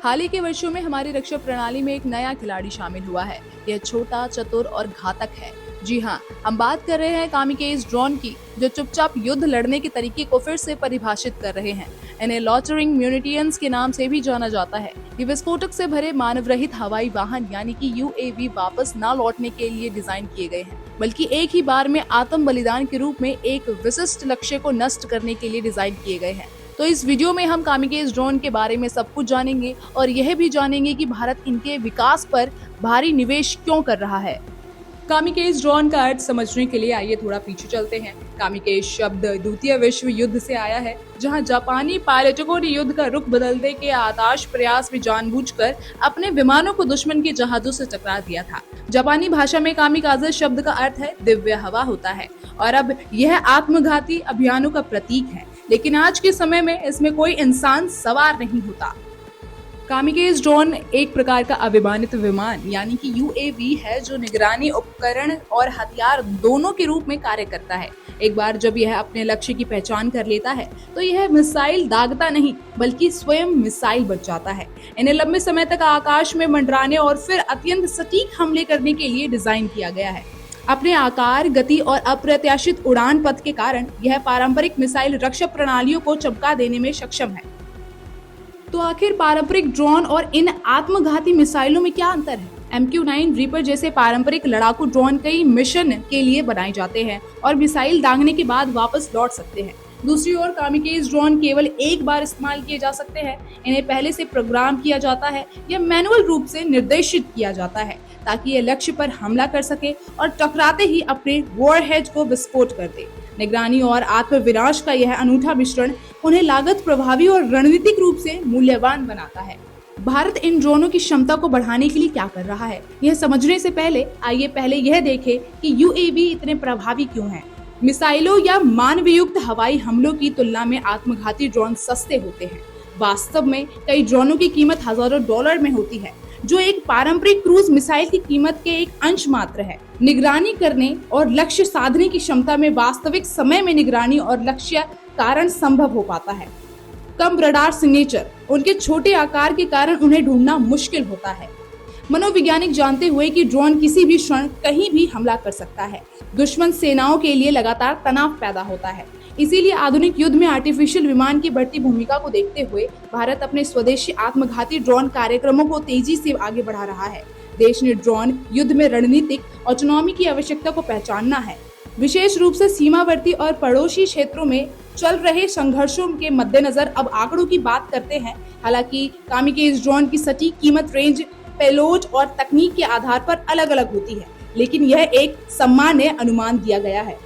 हाल ही के वर्षों में हमारी रक्षा प्रणाली में एक नया खिलाड़ी शामिल हुआ है। यह छोटा, चतुर और घातक है। जी हाँ, हम बात कर रहे हैं कामिकेज ड्रोन की, जो चुपचाप युद्ध लड़ने के तरीके को फिर से परिभाषित कर रहे हैं। इन्हें लॉटरिंग म्यूनिटियंस के नाम से भी जाना जाता है। ये विस्फोटक से भरे मानव रहित हवाई वाहन यानी कि यूएवी वापस न लौटने के लिए डिजाइन किए गए हैं, बल्कि एक ही बार में आत्म बलिदान के रूप में एक विशिष्ट लक्ष्य को नष्ट करने के लिए डिजाइन किए गए हैं। तो इस वीडियो में हम कामिकेज ड्रोन के बारे में सब कुछ जानेंगे और यह भी जानेंगे कि भारत इनके विकास पर भारी निवेश क्यों कर रहा है। कामिकेज ड्रोन का अर्थ समझने के लिए आइए थोड़ा पीछे चलते हैं। कामिकेज शब्द द्वितीय विश्व युद्ध से आया है, जहां जापानी पायलटों ने युद्ध का रुख बदलने के आकाश प्रयास में जानबूझकर अपने विमानों को दुश्मन के जहाजों से टकरा दिया था। जापानी भाषा में कामिकाज़े शब्द का अर्थ है दिव्य हवा होता है और अब यह आत्मघाती अभियानों का प्रतीक है। लेकिन आज के समय में इसमें कोई इंसान सवार नहीं होता। कामिकेज ड्रोन एक प्रकार का अविमानित विमान यानी कि यूएवी है, जो निगरानी उपकरण और हथियार दोनों के रूप में कार्य करता है। एक बार जब यह अपने लक्ष्य की पहचान कर लेता है तो यह मिसाइल दागता नहीं, बल्कि स्वयं मिसाइल बच जाता है। इन्हें लंबे समय तक आकाश में मंडराने और फिर अत्यंत सटीक हमले करने के लिए डिजाइन किया गया है। अपने आकार, गति और अप्रत्याशित उड़ान पथ के कारण यह पारंपरिक मिसाइल रक्षा प्रणालियों को चमका देने में सक्षम है। तो आखिर पारंपरिक ड्रोन और इन आत्मघाती मिसाइलों में क्या अंतर है? MQ-9 रीपर जैसे पारंपरिक लड़ाकू ड्रोन कई मिशन के लिए बनाए जाते हैं और मिसाइल दागने के बाद वापस लौट सकते हैं। दूसरी ओर कामिकेज ड्रोन केवल एक बार इस्तेमाल किए जा सकते हैं। इन्हें पहले से प्रोग्राम किया जाता है या मैनुअल रूप से निर्देशित किया जाता है, ताकि ये लक्ष्य पर हमला कर सके और टकराते ही अपने वॉरहेड को विस्फोट कर दे। निगरानी और आत्मविनाश का यह अनूठा मिश्रण उन्हें लागत प्रभावी और रणनीतिक रूप से मूल्यवान बनाता है। भारत इन ड्रोनों की क्षमता को बढ़ाने के लिए क्या कर रहा है, यह समझने से पहले आइए पहले यह देखें कि यूएवी इतने प्रभावी क्यों हैं। मिसाइलों या मानवयुक्त हवाई हमलों की तुलना में आत्मघाती ड्रोन सस्ते होते हैं। वास्तव में कई ड्रोनों की कीमत हजारों डॉलर में होती है, जो एक पारंपरिक क्रूज मिसाइल की कीमत के एक अंश मात्र है। निगरानी करने और लक्ष्य साधने की क्षमता में वास्तविक समय में निगरानी और लक्ष्य कारण संभव हो पाता है। कम रडार सिग्नेचर, उनके छोटे आकार के कारण उन्हें ढूंढना मुश्किल होता है। मनोवैज्ञानिक जानते हुए कि ड्रोन किसी भी क्षण कहीं भी हमला कर सकता है, दुश्मन सेनाओं के लिए लगातार तनाव पैदा होता है। इसीलिए आधुनिक युद्ध में आर्टिफिशियल विमान की बढ़ती भूमिका को देखते हुए भारत अपने स्वदेशी आत्मघाती ड्रोन कार्यक्रमों को तेजी से आगे बढ़ा रहा है। देश ने ड्रोन युद्ध में रणनीतिक ऑटोनॉमी की आवश्यकता को पहचानना है, विशेष रूप से सीमावर्ती और पड़ोसी क्षेत्रों में चल रहे संघर्षों के मद्देनजर। अब आंकड़ों की बात करते हैं। हालांकि कामिकेज ड्रोन की सटीक कीमत रेंज, पेलोड और तकनीक के आधार पर अलग अलग होती है, लेकिन यह एक सामान्य अनुमान दिया गया है।